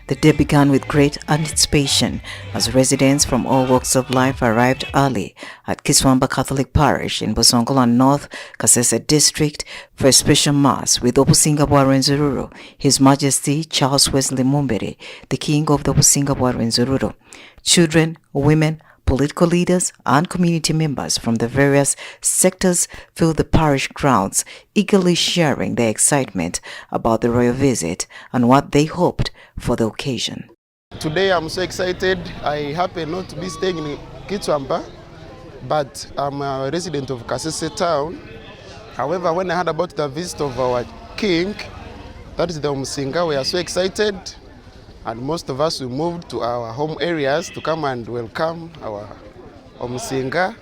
The day began with great anticipation as residents from all walks of life arrived early at Kitswamba Catholic Parish in Busongora North, Kasese District for a special mass with Omusinga of Bwa Rwenzururu, His Majesty Charles Wesley Mumbere, the King of the Omusinga of Bwa Rwenzururu. Children, women, political leaders and community members from the various sectors filled the parish grounds, eagerly sharing their excitement about the royal visit and what they hoped for the occasion. Today I'm so excited. I happen not to be staying in Kitswamba, but I'm a resident of Kasese town. However, when I heard about the visit of our king, that is the Omusinga, we are so excited. And most of us, we moved to our home areas to come and welcome our Omusinga,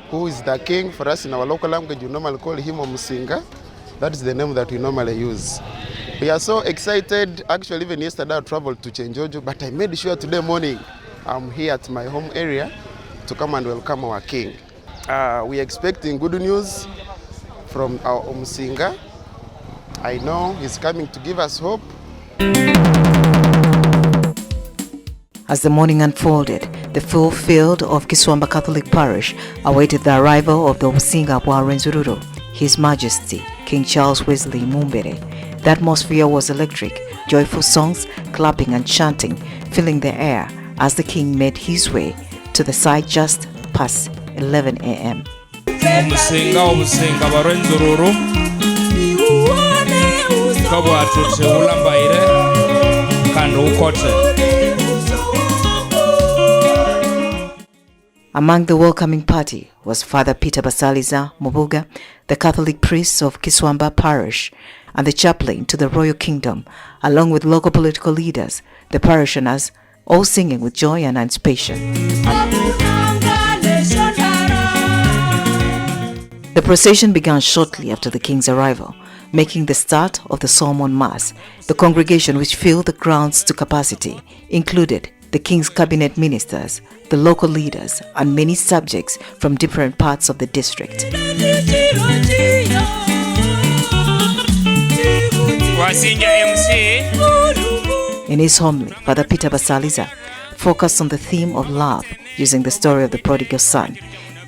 who is the king. For us in our local language, we normally call him Omusinga. That is the name that we normally use. We are so excited. Actually, even yesterday I traveled to Chenjojo, but I made sure today morning I'm here at my home area to come and welcome our king. We are expecting good news from our Omusinga. I know he's coming to give us hope. As the morning unfolded, the full field of Kitswamba Catholic Parish awaited the arrival of the Omusinga of Bwa Rwenzururu, His Majesty King Charles Wesley Mumbere. The atmosphere was electric, joyful songs, clapping and chanting filling the air as the king made his way to the site just past 11 a.m. Omusinga of Bwa Rwenzururu kabwa tutse ulambaire kando ukote. Among the welcoming party was Father Peter Basaliza Mubuga, the Catholic priest of Kitswamba Parish and the chaplain to the royal kingdom, along with local political leaders, the parishioners, all singing with joy and anticipation. The procession began shortly after the king's arrival, making the start of the solemn mass. The congregation, which filled the grounds to capacity, included the king's cabinet ministers, the local leaders, and many subjects from different parts of the district. In his homily, Father Peter Basaliza focused on the theme of love using the story of the prodigal son.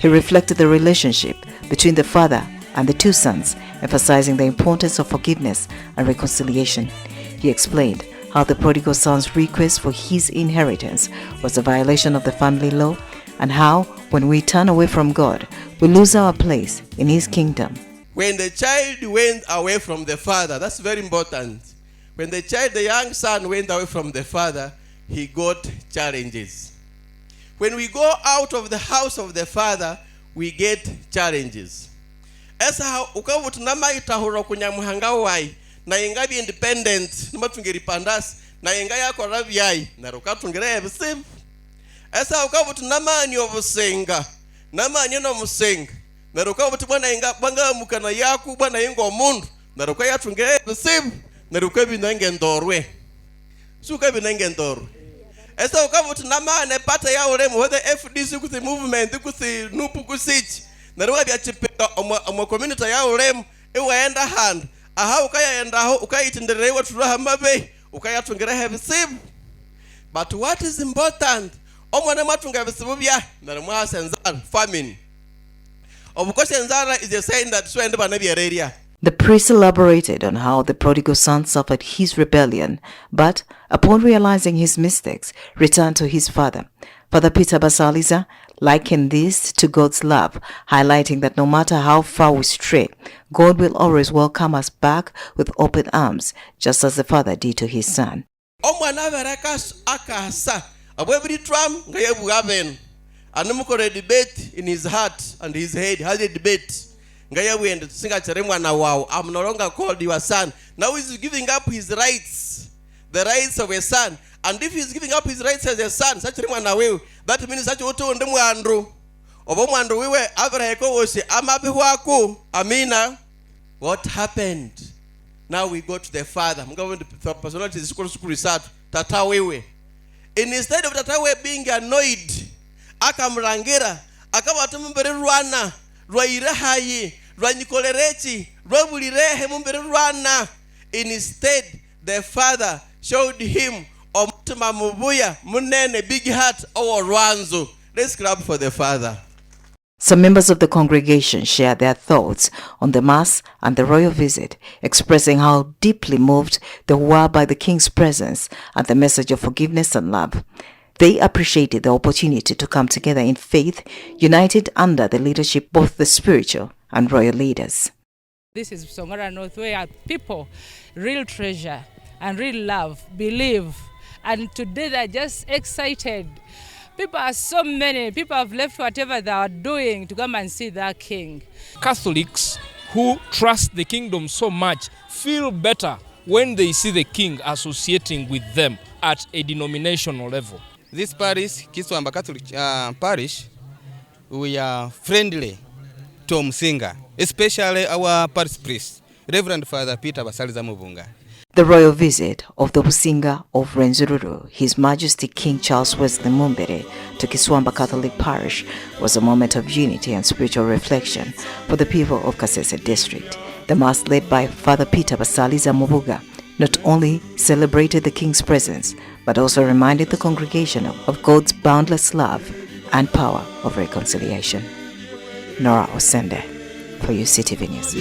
He reflected the relationship between the father and the two sons, emphasizing the importance of forgiveness and reconciliation. He explained how the prodigal son's request for his inheritance was a violation of the family law, and how, when we turn away from God, we lose our place in His kingdom. When the child went away from the father, that's very important. When the young son went away from the father, he got challenges. When we go out of the house of the father, we get challenges. Esa ukavutunama itahura kunyamuhanga wai, na yenga be independent numa tungeri pandas na yenga yako ravyai na rukatungere ebisimu esa ukavutu namani obusenga namani no musenga na rukavutu bwana yenga banga mukana yaku bwana yengo omundu na rukayatungere ebisimu na rukabi nange ndorwe sukabi nange ndorwe esa ukavutu namane pata ya uremu whether FDC kuthi movement kuthi nupu kusichi na rukabi achipeka omo community ya uremu ewaenda hand aha ukayaendaho ukayitinderewa turahamabe ukayatungera hebisibu. But what is important, omwana matunga bisibu bya na mwa senzara famine obukosi senzara is a sign that so ende bana bya. The priest elaborated on how the prodigal son suffered his rebellion, but upon realizing his mistakes, returned to his father. Father Peter Basaliza likened this to God's love, highlighting that no matter how far we stray, God will always welcome us back with open arms, just as the father did to his son. Omwana barakas akasa abwebri tram ngayebu gaben anumukore debate in his heart and his head has a debate ngayebu and singa cheremwa na wow, I'm no longer called your son. Now he's giving up his rights, the rights of a son. And if he's giving up his rights as a son, such a that means such a to Andrew. Obomandro, we were Abraheko was Amabiwaku, Amina. What happened? Now we go to the father. I'm going to personality school research. Tatawewe. And instead of Tatawe being annoyed, Akamrangira, Akamatumber Rwana, Roirahayi, Ranikolerechi, Robulirehe Mumber Rwana. Instead, the father showed him Mutima mubuya munene big heart our Rwanzu. Let's clap for the Father. Some members of the congregation shared their thoughts on the Mass and the royal visit, expressing how deeply moved they were by the King's presence and the message of forgiveness and love. They appreciated the opportunity to come together in faith, united under the leadership of both the spiritual and royal leaders. This is Busongora North, where people real treasure and real love, believe, and today they're just excited. People are so many. People have left whatever they are doing to come and see their King. Catholics who trust the kingdom so much feel better when they see the King associating with them at a denominational level. This parish, Kitswamba Catholic Parish, we are friendly to Omusinga, especially our parish priest, Reverend Father Peter Basaliza. The royal visit of the Omusinga of Bwa Rwenzururu, His Majesty King Charles Wesley Mumbere, to Kitswamba Catholic Parish was a moment of unity and spiritual reflection for the people of Kasese District. The Mass led by Father Peter Basaliza not only celebrated the King's presence, but also reminded the congregation of God's boundless love and power of reconciliation. Nora Osende for UCTV News.